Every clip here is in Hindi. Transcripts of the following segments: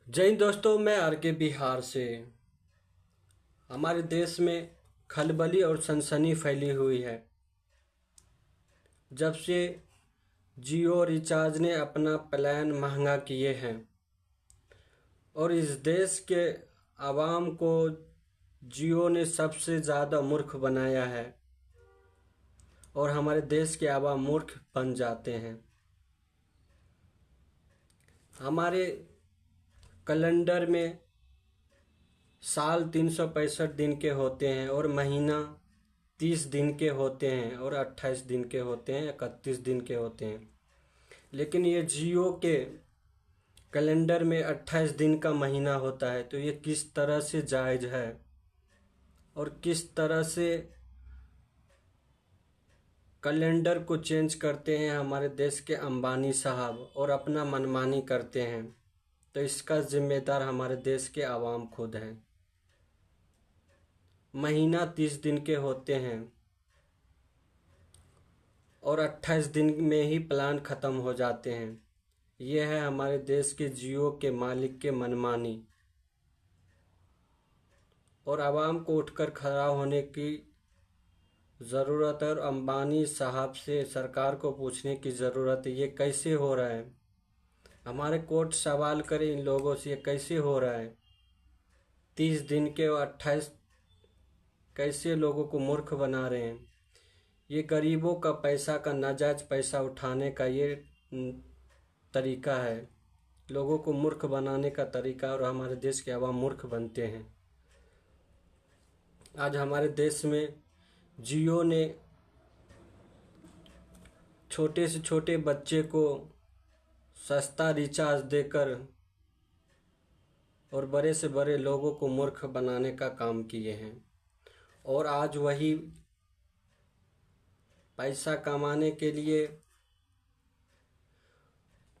जय हिंद दोस्तों, मैं आर के बिहार से। हमारे देश में खलबली और सनसनी फैली हुई है जब से जियो रिचार्ज ने अपना प्लान महंगा किए हैं और इस देश के आवाम को जियो ने सबसे ज़्यादा मूर्ख बनाया है और हमारे देश के आवाम मूर्ख बन जाते हैं। हमारे कैलेंडर में साल 365 दिन के होते हैं और महीना 30 दिन के होते हैं और 28 दिन के होते हैं, 31 दिन के होते हैं। लेकिन ये जियो के कैलेंडर में 28 दिन का महीना होता है, तो ये किस तरह से जायज़ है और किस तरह से कैलेंडर को चेंज करते हैं हमारे देश के अंबानी साहब और अपना मनमानी करते हैं। तो इसका जिम्मेदार हमारे देश के आवाम खुद हैं। महीना 30 दिन के होते हैं और 28 दिन में ही प्लान ख़त्म हो जाते हैं। यह है हमारे देश के जियो के मालिक के मनमानी और आवाम को उठकर खड़ा होने की ज़रूरत है और अंबानी साहब से सरकार को पूछने की ज़रूरत है, ये कैसे हो रहा है। हमारे कोर्ट सवाल करें इन लोगों से, ये कैसे हो रहा है। 30 दिन के और 28 कैसे लोगों को मूर्ख बना रहे हैं। ये गरीबों का पैसा का नाजायज पैसा उठाने का ये तरीका है, लोगों को मूर्ख बनाने का तरीका, और हमारे देश के आवाम मूर्ख बनते हैं। आज हमारे देश में जियो ने छोटे से छोटे बच्चे को सस्ता रिचार्ज देकर और बड़े से बड़े लोगों को मूर्ख बनाने का काम किए हैं। और आज वही पैसा कमाने के लिए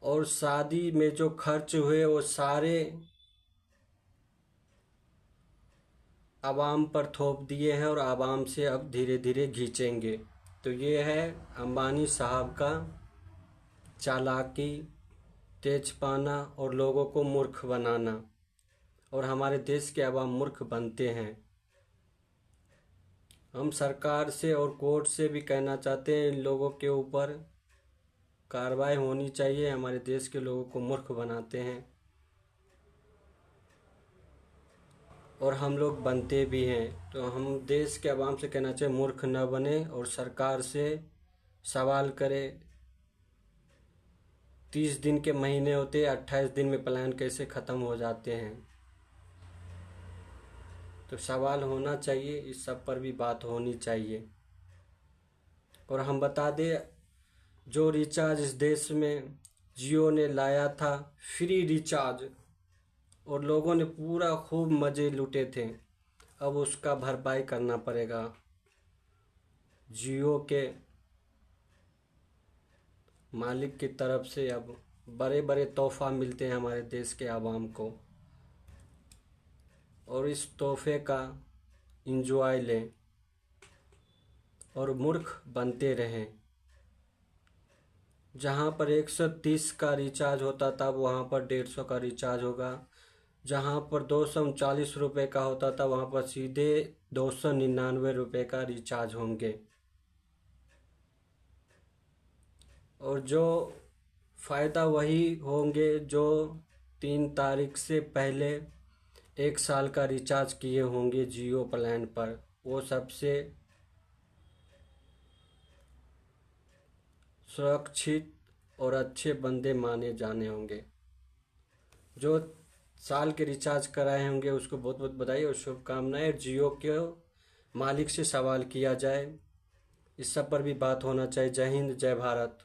और शादी में जो खर्च हुए वो सारे आवाम पर थोप दिए हैं और आवाम से अब धीरे धीरे खींचेंगे। तो ये है अंबानी साहब का चालाकी, तेजपाना और लोगों को मूर्ख बनाना, और हमारे देश के आवाम मूर्ख बनते हैं। हम सरकार से और कोर्ट से भी कहना चाहते हैं, इन लोगों के ऊपर कार्रवाई होनी चाहिए। हमारे देश के लोगों को मूर्ख बनाते हैं और हम लोग बनते भी हैं। तो हम देश के आवाम से कहना चाहिए मूर्ख न बने और सरकार से सवाल करें। 30 दिन के महीने होते हैं, 28 दिन में प्लान कैसे ख़त्म हो जाते हैं। तो सवाल होना चाहिए, इस सब पर भी बात होनी चाहिए। और हम बता दें, जो रिचार्ज इस देश में जियो ने लाया था, फ्री रिचार्ज, और लोगों ने पूरा खूब मज़े लूटे थे, अब उसका भरपाई करना पड़ेगा। जियो के मालिक की तरफ से अब बड़े बड़े तोहफा मिलते हैं हमारे देश के आवाम को, और इस तोहफे का एंजॉय लें और मूर्ख बनते रहें। जहाँ पर 130 का रिचार्ज होता था वहाँ पर 150 का रिचार्ज होगा। जहाँ पर 239 रुपये का होता था वहाँ पर सीधे 299 रुपये का रिचार्ज होंगे। और जो फ़ायदा वही होंगे जो 3 तारीख से पहले 1 साल का रिचार्ज किए होंगे जियो प्लान पर, वो सबसे सुरक्षित और अच्छे बंदे माने जाने होंगे। जो साल के रिचार्ज कराए होंगे उसको बहुत बहुत बधाई और शुभकामनाएं। जियो के मालिक से सवाल किया जाए, इस सब पर भी बात होना चाहिए। जय हिंद, जय भारत।